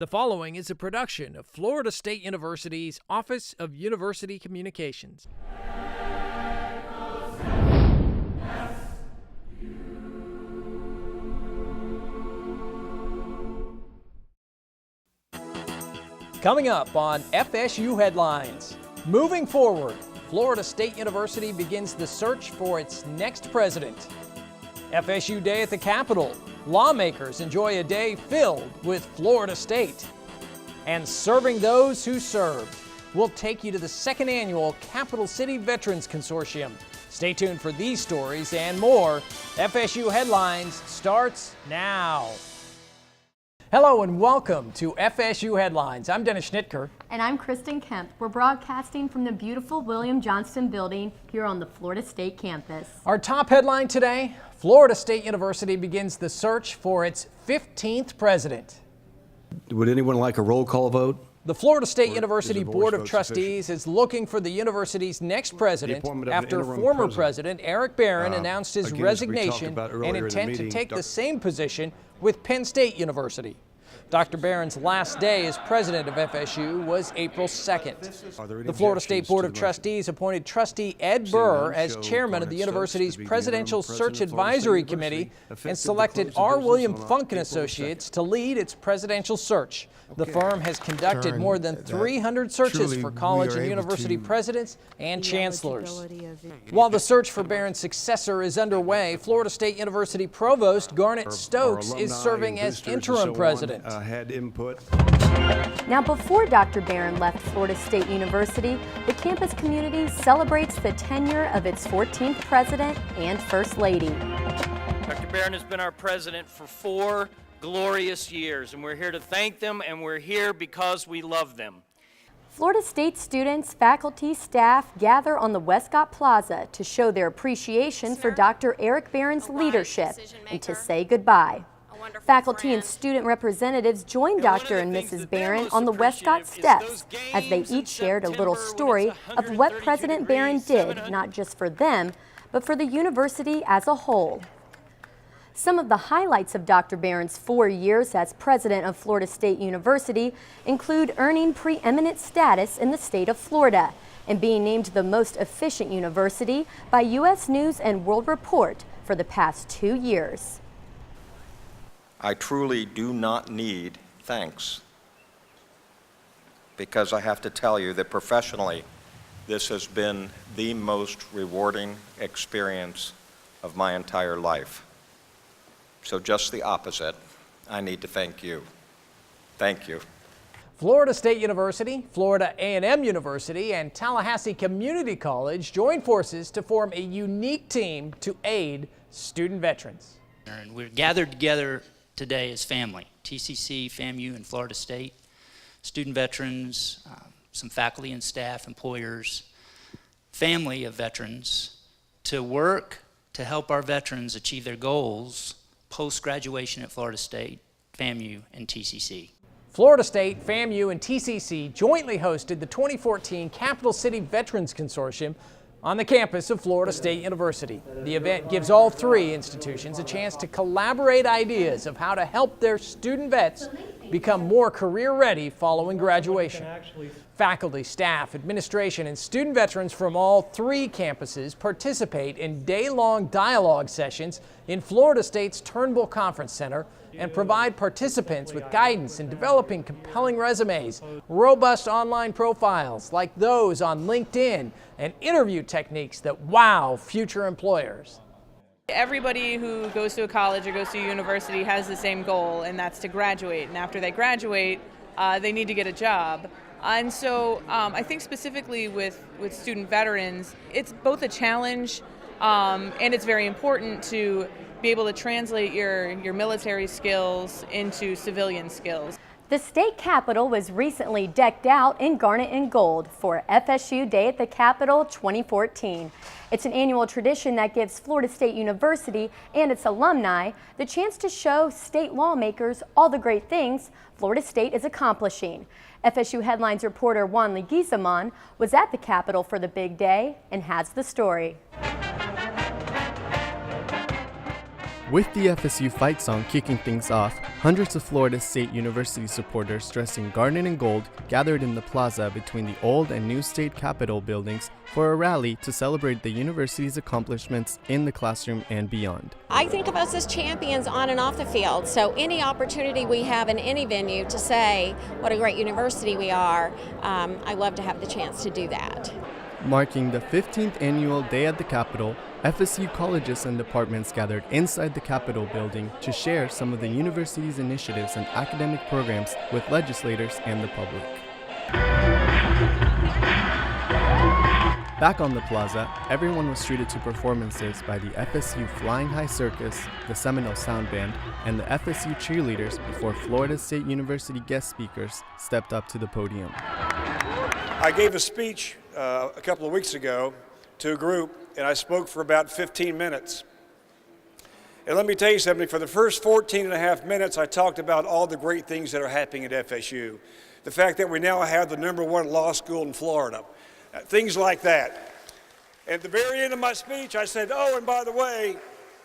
The following is a production of Florida State University's Office of University Communications. Coming up on FSU Headlines. Moving forward, Florida State University begins the search for its next president. FSU Day at the Capitol. Lawmakers enjoy a day filled with Florida State. And serving those who served. We'll take you to the second annual Capital City Veterans Consortium. Stay tuned for these stories and more. FSU Headlines starts now. Hello and welcome to FSU Headlines. I'm Dennis Schnitker. And I'm Kristen Kemp. We're broadcasting from the beautiful William Johnston building here on the Florida State campus. Our top headline today, Florida State University begins the search for its 15th president. Would anyone like a roll call vote? The Florida State University Board of Trustees is looking for the university's next president after former President Eric Barron announced his resignation and intent to take the same position with Penn State University. Dr. Barron's last day as president of FSU was April 2nd. The Florida State Board of Trustees appointed trustee Ed Burr as chairman of the university's Presidential Search Advisory Committee and selected R. William Funk & Associates to lead its presidential search. The firm has conducted more than 300 searches for college and university presidents and chancellors. While the search for Barron's successor is underway, Florida State University Provost Garnet Stokes is serving as interim president. Had input. Now, before Dr. Barron left Florida State University, the campus community celebrates the tenure of its 14th president and first lady. Dr. Barron has been our president for 4 glorious years, and we're here to thank them, and we're here because we love them. Florida State students, faculty, staff gather on the Westcott Plaza to show their appreciation for Dr. Eric Barron's leadership and to say goodbye. Faculty and student representatives joined Dr. and Mrs. Barron on the Westcott steps as they each shared a little story of what President Barron did, not just for them, but for the university as a whole. Some of the highlights of Dr. Barron's 4 years as president of Florida State University include earning preeminent status in the state of Florida and being named the most efficient university by U.S. News and World Report for the past 2 years. I truly do not need thanks, because I have to tell you that professionally, this has been the most rewarding experience of my entire life. So just the opposite, I need to thank you. Thank you. Florida State University, Florida A&M University, and Tallahassee Community College joined forces to form a unique team to aid student veterans. And we're gathered together today as family, TCC, FAMU, and Florida State, student veterans, some faculty and staff, employers, family of veterans, to work to help our veterans achieve their goals post-graduation at Florida State, FAMU, and TCC. Florida State, FAMU, and TCC jointly hosted the 2014 Capital City Veterans Consortium on the campus of Florida State University. The event gives all 3 institutions a chance to collaborate ideas of how to help their student vets become more career ready following graduation. Faculty, staff, administration, and student veterans from all 3 campuses participate in day-long dialogue sessions in Florida State's Turnbull Conference Center and provide participants with guidance in developing compelling resumes, robust online profiles like those on LinkedIn, and interview techniques that wow future employers. Everybody who goes to a college or goes to a university has the same goal, and that's to graduate. And after they graduate, they need to get a job. And so I think specifically with student veterans, it's both a challenge and it's very important to be able to translate your military skills into civilian skills. The state capitol was recently decked out in garnet and gold for FSU Day at the Capitol 2014. It's an annual tradition that gives Florida State University and its alumni the chance to show state lawmakers all the great things Florida State is accomplishing. FSU Headlines reporter Juan Leguizamon was at the Capitol for the big day and has the story. With the FSU fight song kicking things off, hundreds of Florida State University supporters dressed in garnet and gold gathered in the plaza between the old and new state capitol buildings for a rally to celebrate the university's accomplishments in the classroom and beyond. I think of us as champions on and off the field, so any opportunity we have in any venue to say what a great university we are, I love to have the chance to do that. Marking the 15th annual Day at the Capitol, FSU colleges and departments gathered inside the Capitol building to share some of the university's initiatives and academic programs with legislators and the public. Back on the plaza, everyone was treated to performances by the FSU Flying High Circus, the Seminole Sound Band, and the FSU cheerleaders before Florida State University guest speakers stepped up to the podium. I gave a speech a couple of weeks ago to a group, and I spoke for about 15 minutes. And let me tell you something, for the first 14 and a half minutes, I talked about all the great things that are happening at FSU. The fact that we now have the #1 law school in Florida, things like that. At the very end of my speech, I said, oh, and by the way,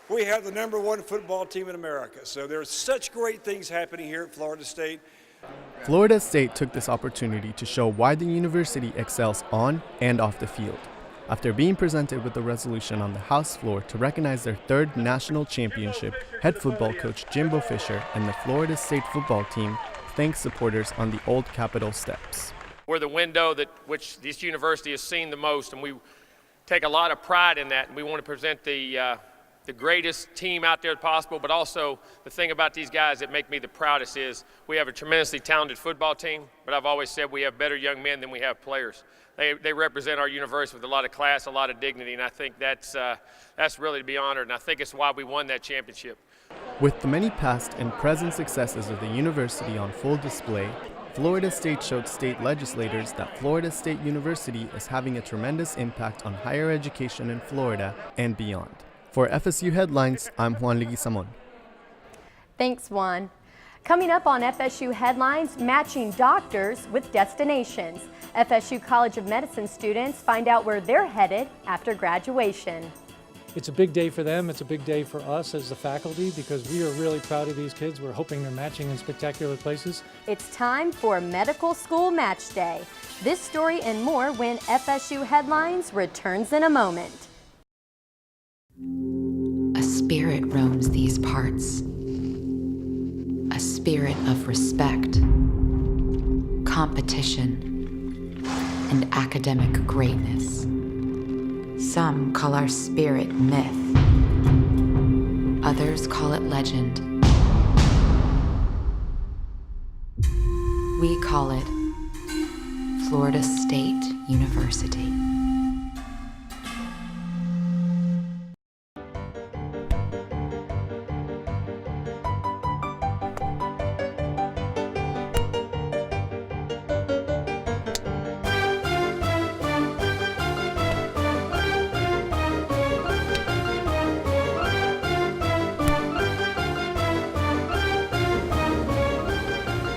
we have the #1 football team in America. So there's such great things happening here at Florida State. Florida State took this opportunity to show why the university excels on and off the field. After being presented with a resolution on the House floor to recognize their 3rd national championship, head football coach Jimbo Fisher and the Florida State football team thanked supporters on the old Capitol steps. We're the window that which this university has seen the most, and we take a lot of pride in that, and we want to present the greatest team out there possible, but also the thing about these guys that make me the proudest is we have a tremendously talented football team, but I've always said we have better young men than we have players. They represent our university with a lot of class, a lot of dignity, and I think that's really to be honored, and I think it's why we won that championship. With the many past and present successes of the university on full display, Florida State showed state legislators that Florida State University is having a tremendous impact on higher education in Florida and beyond. For FSU Headlines, I'm Juan Leguizamon. Thanks, Juan. Coming up on FSU Headlines, matching doctors with destinations. FSU College of Medicine students find out where they're headed after graduation. It's a big day for them. It's a big day for us as the faculty because we are really proud of these kids. We're hoping they're matching in spectacular places. It's time for Medical School Match Day. This story and more when FSU Headlines returns in a moment. A spirit roams these parts. A spirit of respect, competition, and academic greatness. Some call our spirit myth. Others call it legend. We call it Florida State University.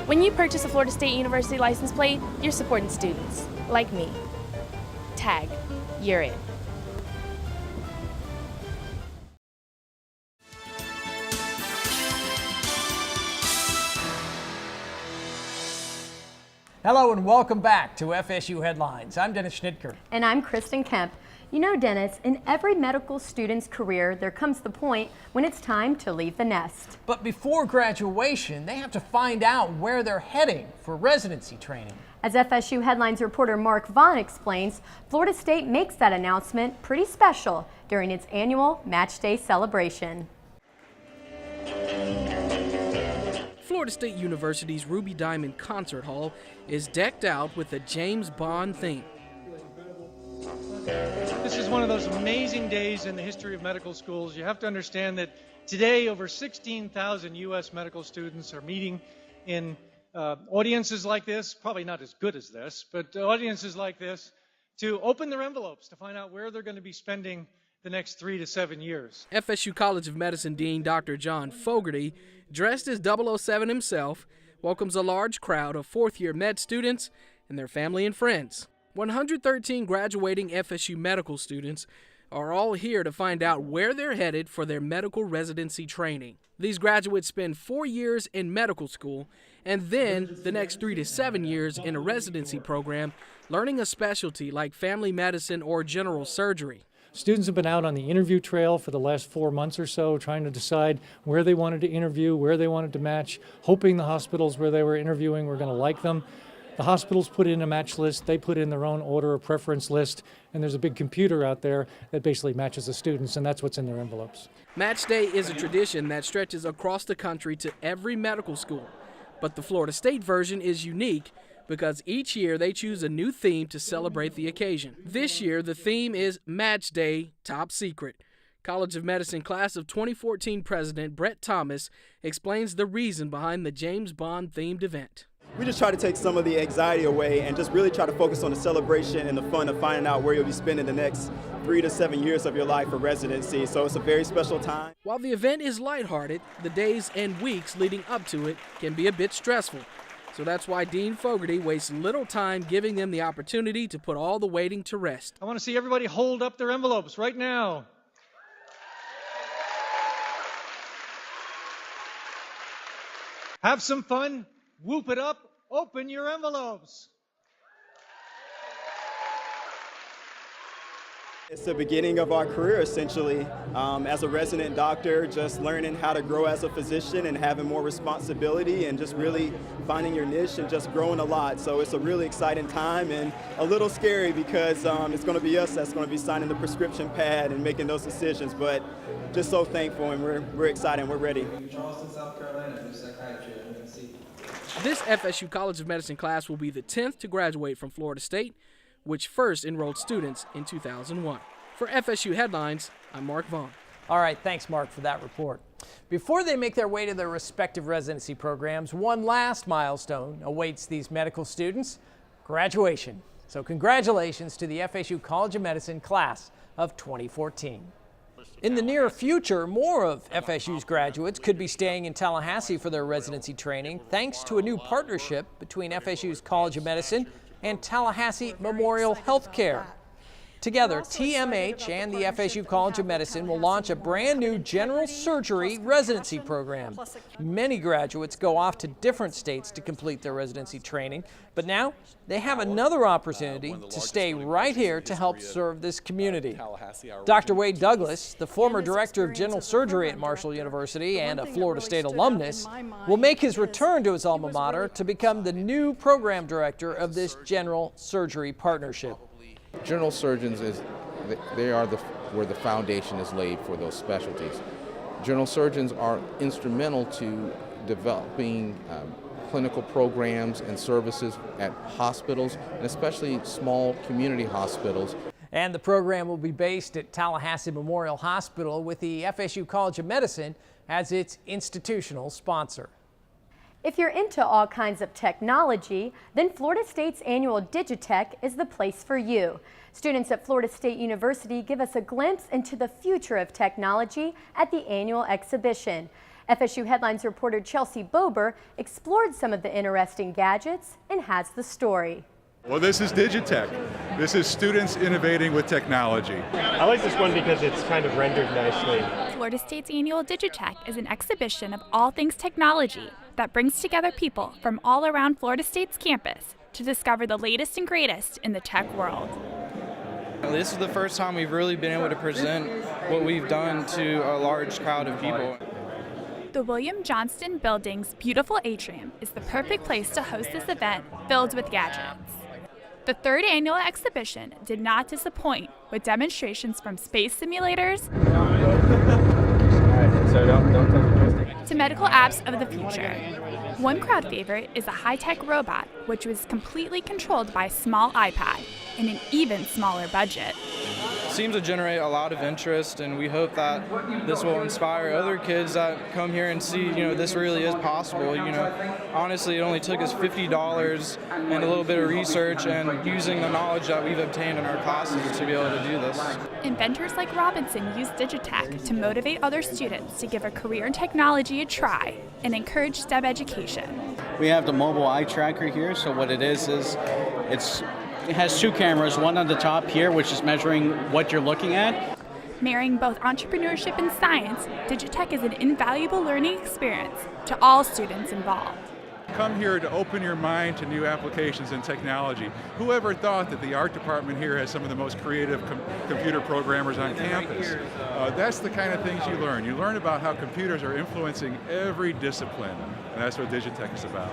When you purchase a Florida State University license plate, you're supporting students, like me. Tag, you're in. Hello and welcome back to FSU Headlines. I'm Dennis Schnitker. And I'm Kristen Kemp. You know, Dennis, in every medical student's career, there comes the point when it's time to leave the nest. But before graduation, they have to find out where they're heading for residency training. As FSU Headlines reporter Mark Vaughn explains, Florida State makes that announcement pretty special during its annual Match Day celebration. Florida State University's Ruby Diamond Concert Hall is decked out with a James Bond theme. This is one of those amazing days in the history of medical schools. You have to understand that today over 16,000 U.S. medical students are meeting in audiences like this, probably not as good as this, but audiences like this, to open their envelopes to find out where they're going to be spending the next 3 to 7 years. FSU College of Medicine Dean Dr. John Fogarty, dressed as 007 himself, welcomes a large crowd of fourth-year med students and their family and friends. 113 graduating FSU medical students are all here to find out where they're headed for their medical residency training. These graduates spend 4 years in medical school and then the next 3 to 7 years in a residency program, learning a specialty like family medicine or general surgery. Students have been out on the interview trail for the last 4 months or so, trying to decide where they wanted to interview, where they wanted to match, hoping the hospitals where they were interviewing were going to like them. The hospitals put in a match list, they put in their own order or preference list, and there's a big computer out there that basically matches the students, and that's what's in their envelopes. Match Day is a tradition that stretches across the country to every medical school, but the Florida State version is unique because each year they choose a new theme to celebrate the occasion. This year, the theme is Match Day Top Secret. College of Medicine class of 2014 President Brett Thomas explains the reason behind the James Bond-themed event. We just try to take some of the anxiety away and just really try to focus on the celebration and the fun of finding out where you'll be spending the next 3 to 7 years of your life for residency. So it's a very special time. While the event is lighthearted, the days and weeks leading up to it can be a bit stressful. So that's why Dean Fogarty wastes little time giving them the opportunity to put all the waiting to rest. I want to see everybody hold up their envelopes right now. Have some fun, whoop it up, open your envelopes. It's the beginning of our career, essentially, as a resident doctor, just learning how to grow as a physician and having more responsibility and just really finding your niche and just growing a lot. So it's a really exciting time and a little scary because it's going to be us that's going to be signing the prescription pad and making those decisions, but just so thankful, and we're excited and we're ready. Charleston, South Carolina, do psychiatry. This FSU College of Medicine class will be the 10th to graduate from Florida State, which first enrolled students in 2001. For FSU Headlines, I'm Mark Vaughn. All right, thanks, Mark, for that report. Before they make their way to their respective residency programs, one last milestone awaits these medical students: graduation. So congratulations to the FSU College of Medicine class of 2014. In the near future, more of FSU's graduates could be staying in Tallahassee for their residency training, thanks to a new partnership between FSU's College of Medicine and Tallahassee Memorial Healthcare. Together, TMH and the FSU College of Medicine will launch a brand new general surgery residency program. Many graduates go off to different states to complete their residency training, but now they have another opportunity to stay right here to help serve this community. Dr. Wade Douglas, the former director of general surgery at Marshall University and a Florida State alumnus, will make his return to his alma mater to become the new program director of this general surgery partnership. General surgeons, where the foundation is laid for those specialties. General surgeons are instrumental to developing clinical programs and services at hospitals, and especially small community hospitals. And the program will be based at Tallahassee Memorial Hospital with the FSU College of Medicine as its institutional sponsor. If you're into all kinds of technology, then Florida State's annual Digitech is the place for you. Students at Florida State University give us a glimpse into the future of technology at the annual exhibition. FSU Headlines reporter Chelsea Bober explored some of the interesting gadgets and has the story. Well, this is Digitech. This is students innovating with technology. I like this one because it's kind of rendered nicely. Florida State's annual Digitech is an exhibition of all things technology that brings together people from all around Florida State's campus to discover the latest and greatest in the tech world. This is the first time we've really been able to present what we've done to a large crowd of people. The William Johnston Building's beautiful atrium is the perfect place to host this event filled with gadgets. The third annual exhibition did not disappoint with demonstrations from space simulators to medical apps of the future. One crowd favorite is a high-tech robot, which was completely controlled by a small iPad in an even smaller budget. Seems to generate a lot of interest, and we hope that this will inspire other kids that come here and see, this really is possible. Honestly, it only took us $50 and a little bit of research and using the knowledge that we've obtained in our classes to be able to do this. Inventors like Robinson use Digitech to motivate other students to give a career in technology a try and encourage STEM education. We have the mobile eye tracker here, so what it is it has two cameras, one on the top here, which is measuring what you're looking at. Marrying both entrepreneurship and science, Digitech is an invaluable learning experience to all students involved. Come here to open your mind to new applications and technology. Whoever thought that the art department here has some of the most creative computer programmers on campus? That's the kind of things you learn. You learn about how computers are influencing every discipline, and that's what Digitech is about.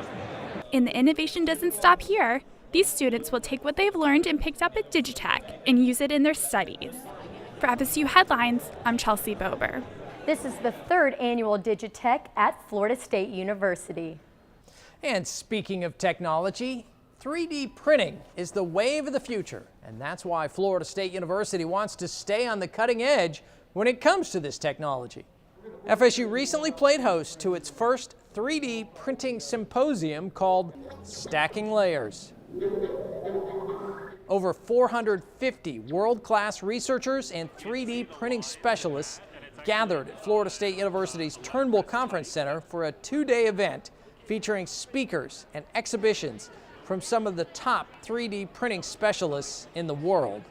And the innovation doesn't stop here. These students will take what they've learned and picked up at Digitech and use it in their studies. For FSU Headlines, I'm Chelsea Bober. This is the third annual Digitech at Florida State University. And speaking of technology, 3D printing is the wave of the future, and that's why Florida State University wants to stay on the cutting edge when it comes to this technology. FSU recently played host to its first 3D Printing Symposium called Stacking Layers. Over 450 world-class researchers and 3D printing specialists gathered at Florida State University's Turnbull Conference Center for a two-day event featuring speakers and exhibitions from some of the top 3D printing specialists in the world.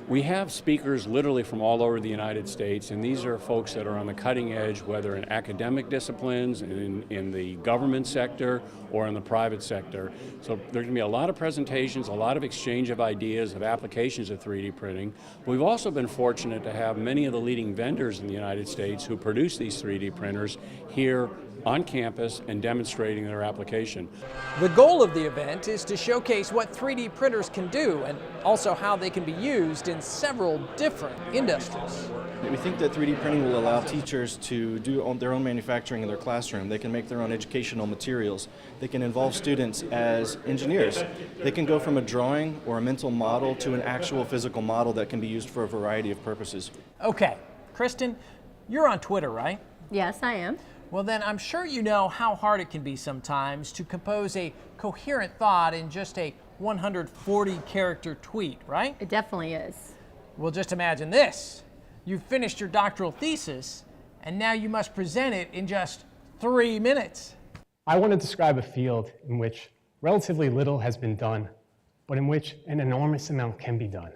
We have speakers literally from all over the United States, and these are folks that are on the cutting edge, whether in academic disciplines, in the government sector, or in the private sector. So there's going to be a lot of presentations, a lot of exchange of ideas, of applications of 3D printing. But we've also been fortunate to have many of the leading vendors in the United States who produce these 3D printers here on campus and demonstrating their application. The goal of the event is to showcase what 3D printers can do and also how they can be used in several different industries. We think that 3D printing will allow teachers to do their own manufacturing in their classroom. They can make their own educational materials. They can involve students as engineers. They can go from a drawing or a mental model to an actual physical model that can be used for a variety of purposes. Okay, Kristen, you're on Twitter, right? Yes, I am. Well, then I'm sure you know how hard it can be sometimes to compose a coherent thought in just a 140-character tweet, right? It definitely is. Well, just imagine this. You've finished your doctoral thesis, and now you must present it in just 3 minutes. I want to describe a field in which relatively little has been done, but in which an enormous amount can be done.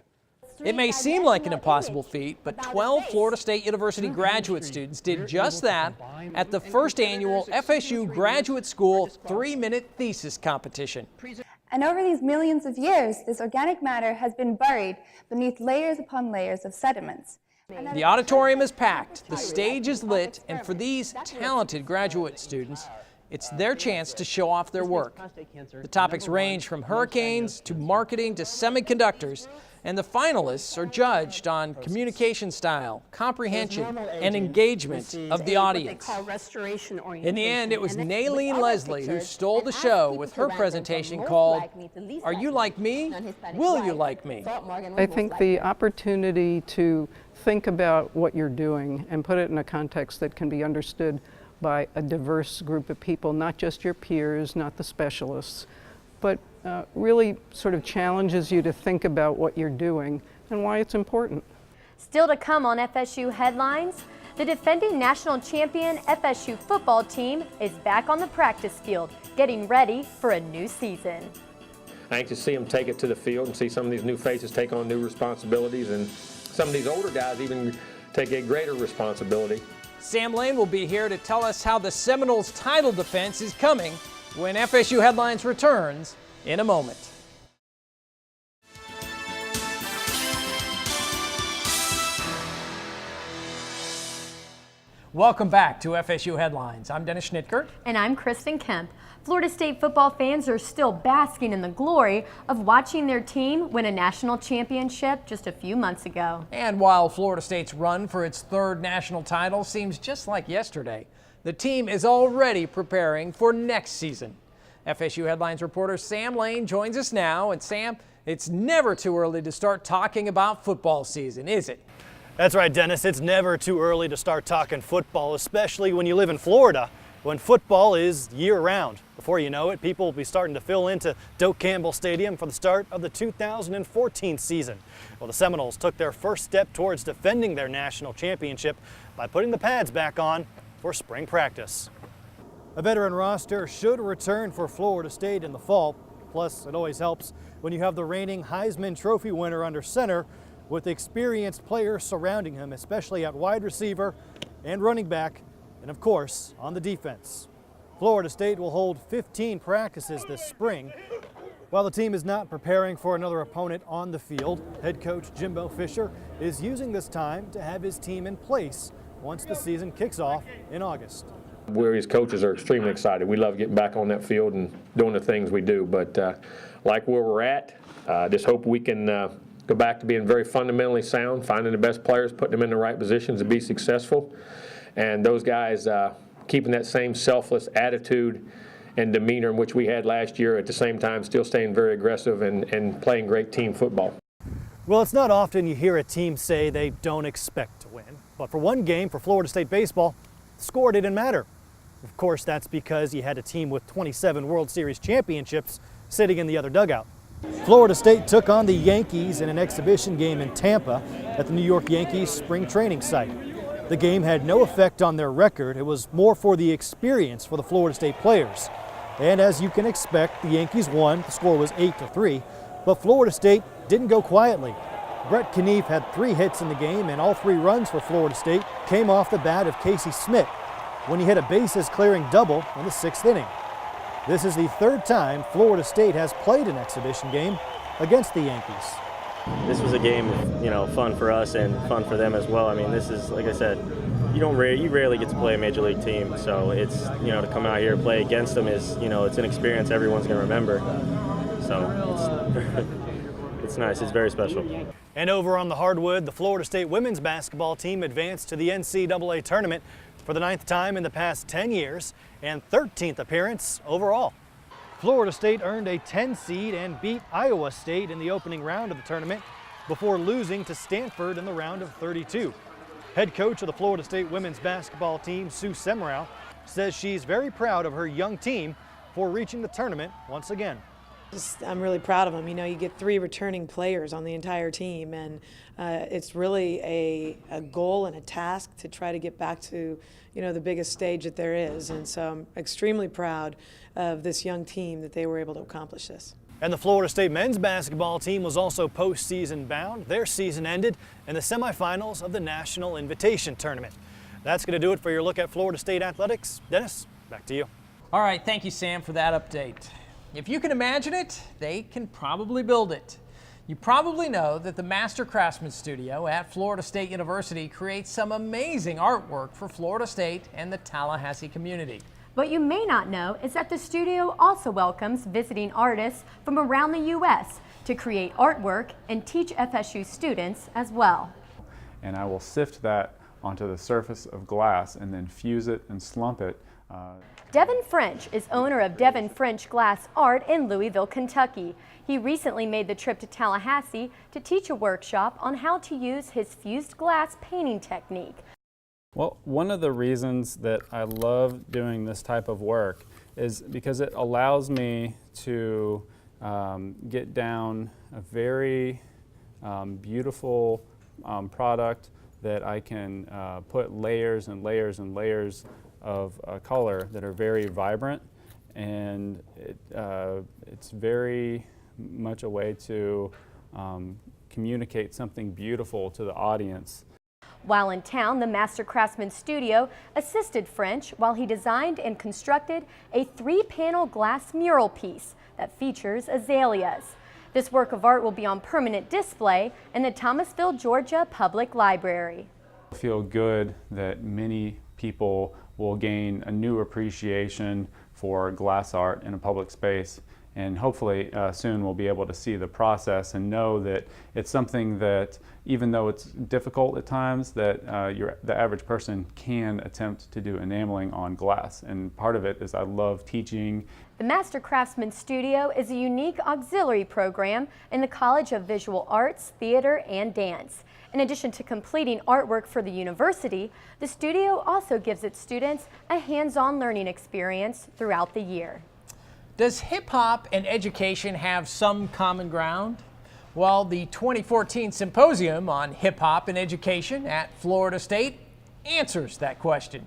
It may seem like an impossible feat, but 12 Florida State University graduate students did just that at the first annual FSU Graduate School 3-minute thesis competition. And over these millions of years, this organic matter has been buried beneath layers upon layers of sediments. The auditorium is packed, the stage is lit, and for these talented graduate students, it's their chance to show off their work. The topics range from hurricanes to marketing to semiconductors, and the finalists are judged on communication style, comprehension, and engagement of the audience. In the end, it was Naylene Leslie who stole the show with her presentation called, "Are You Like Me? Will You Like Me?" I think the opportunity to think about what you're doing and put it in a context that can be understood by a diverse group of people, not just your peers, not the specialists, but really sort of challenges you to think about what you're doing and why it's important. Still to come on FSU Headlines, the defending national champion FSU football team is back on the practice field, getting ready for a new season. Anxious to see them take it to the field and see some of these new faces take on new responsibilities, and some of these older guys even take a greater responsibility. Sam Lane will be here to tell us how the Seminoles' title defense is coming when FSU Headlines returns in a moment. Welcome back to FSU Headlines. I'm Dennis Schnittker. And I'm Kristen Kemp. Florida State football fans are still basking in the glory of watching their team win a national championship just a few months ago. And while Florida State's run for its third national title seems just like yesterday, the team is already preparing for next season. FSU Headlines reporter Sam Lane joins us now. And Sam, it's never too early to start talking about football season, is it? That's right, Dennis. It's never too early to start talking football, especially when you live in Florida, when football is year-round. Before you know it, people will be starting to fill into Doak Campbell Stadium for the start of the 2014 season. Well, the Seminoles took their first step towards defending their national championship by putting the pads back on for spring practice. A veteran roster should return for Florida State in the fall. Plus, it always helps when you have the reigning Heisman Trophy winner under center, with experienced players surrounding him, especially at wide receiver and running back, and of course, on the defense. Florida State will hold 15 practices this spring. While the team is not preparing for another opponent on the field, head coach Jimbo Fisher is using this time to have his team in place once the season kicks off in August. We as coaches are extremely excited. We love getting back on that field and doing the things we do. But like where we're at, just hope we can go back to being very fundamentally sound, finding the best players, putting them in the right positions to be successful. And those guys keeping that same selfless attitude and demeanor in which we had last year, at the same time still staying very aggressive and playing great team football. Well, it's not often you hear a team say they don't expect to win. But for one game for Florida State baseball, the score didn't matter. Of course, that's because you had a team with 27 World Series championships sitting in the other dugout. Florida State took on the Yankees in an exhibition game in Tampa at the New York Yankees spring training site. The game had no effect on their record. It was more for the experience for the Florida State players. And as you can expect, the Yankees won. The score was 8-3, but Florida State didn't go quietly. Brett Knief had 3 hits in the game, and all 3 runs for Florida State came off the bat of Casey Smith when he hit a bases-clearing double in the 6th inning. This is the 3rd time Florida State has played an exhibition game against the Yankees. This was a game of, fun for us and fun for them as well. I mean, this is, like I said, you rarely get to play a major league team, so it's, to come out here and play against them is, it's an experience everyone's going to remember. So it's nice. It's very special. And over on the hardwood, the Florida State women's basketball team advanced to the NCAA tournament for the 9th time in the past 10 years and 13th appearance overall. Florida State earned a 10 seed and beat Iowa State in the opening round of the tournament before losing to Stanford in the round of 32. Head coach of the Florida State women's basketball team, Sue Semrau, says she's very proud of her young team for reaching the tournament once again. I'm really proud of them. You get 3 returning players on the entire team, and it's really a goal and a task to try to get back to the biggest stage that there is. And so I'm extremely proud of this young team that they were able to accomplish this. And the Florida State men's basketball team was also postseason bound. Their season ended in the semifinals of the National Invitation Tournament. That's going to do it for your look at Florida State athletics. Dennis, back to you. All right, thank you, Sam, for that update. If you can imagine it, they can probably build it. You probably know that the Master Craftsman Studio at Florida State University creates some amazing artwork for Florida State and the Tallahassee community. What you may not know is that the studio also welcomes visiting artists from around the U.S. to create artwork and teach FSU students as well. And I will sift that onto the surface of glass and then fuse it and slump it. Devon French is owner of Devon French Glass Art in Louisville, Kentucky. He recently made the trip to Tallahassee to teach a workshop on how to use his fused glass painting technique. Well, one of the reasons that I love doing this type of work is because it allows me to get down a very beautiful product that I can put layers and layers and layers of color that are very vibrant, and it's very much a way to communicate something beautiful to the audience. While in town, the Master Craftsman Studio assisted French while he designed and constructed a 3-panel glass mural piece that features azaleas. This work of art will be on permanent display in the Thomasville, Georgia Public Library. I feel good that many people will gain a new appreciation for glass art in a public space, and hopefully soon we'll be able to see the process and know that it's something that, even though it's difficult at times, that the average person can attempt to do enameling on glass. And part of it is I love teaching. The Master Craftsman Studio is a unique auxiliary program in the College of Visual Arts, Theater, and Dance. In addition to completing artwork for the university, the studio also gives its students a hands-on learning experience throughout the year. Does hip-hop and education have some common ground? Well, the 2014 Symposium on Hip-Hop and Education at Florida State answers that question.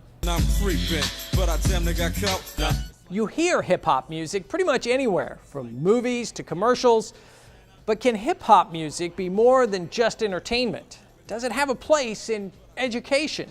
You hear hip-hop music pretty much anywhere, from movies to commercials, But can hip-hop music be more than just entertainment? Does it have a place in education?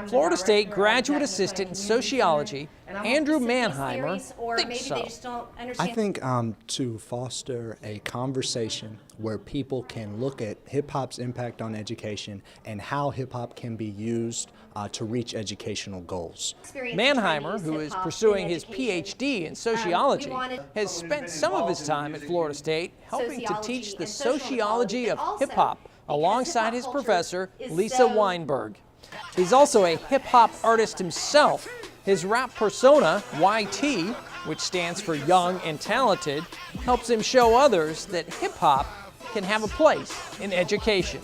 Florida State graduate assistant in sociology, Andrew Mannheimer, thinks so. I think to foster a conversation where people can look at hip-hop's impact on education and how hip-hop can be used to reach educational goals. Mannheimer, who is pursuing his PhD in sociology, has spent some of his time at Florida State helping to teach the sociology of hip-hop alongside his professor, Lisa Weinberg. He's also a hip-hop artist himself. His rap persona, YT, which stands for Young and Talented, helps him show others that hip-hop can have a place in education.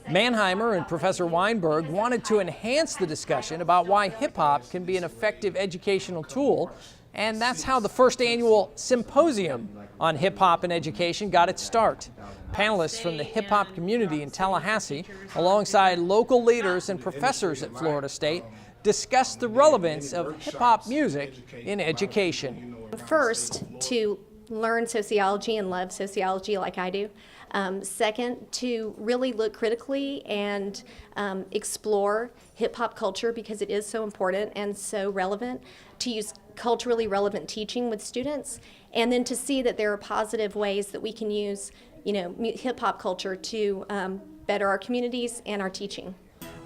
Mannheimer and Professor Weinberg wanted to enhance the discussion about why hip-hop can be an effective educational tool, and that's how the first annual symposium on hip-hop and education got its start. Panelists from the hip-hop community in Tallahassee, alongside local leaders and professors at Florida State, discussed the relevance of hip-hop music in education. First, to learn sociology and love sociology like I do. Second, to really look critically and explore hip-hop culture because it is so important and so relevant, to use culturally relevant teaching with students, and then to see that there are positive ways that we can use, hip-hop culture to better our communities and our teaching.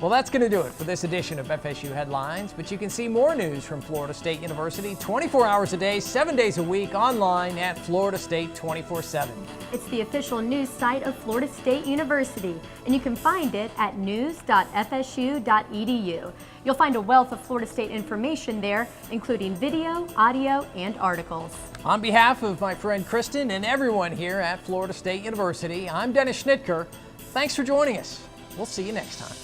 Well, that's going to do it for this edition of FSU Headlines, but you can see more news from Florida State University 24 hours a day, 7 days a week online at Florida State 24/7. It's the official news site of Florida State University, and you can find it at news.fsu.edu. You'll find a wealth of Florida State information there, including video, audio, and articles. On behalf of my friend Kristen and everyone here at Florida State University, I'm Dennis Schnitker. Thanks for joining us. We'll see you next time.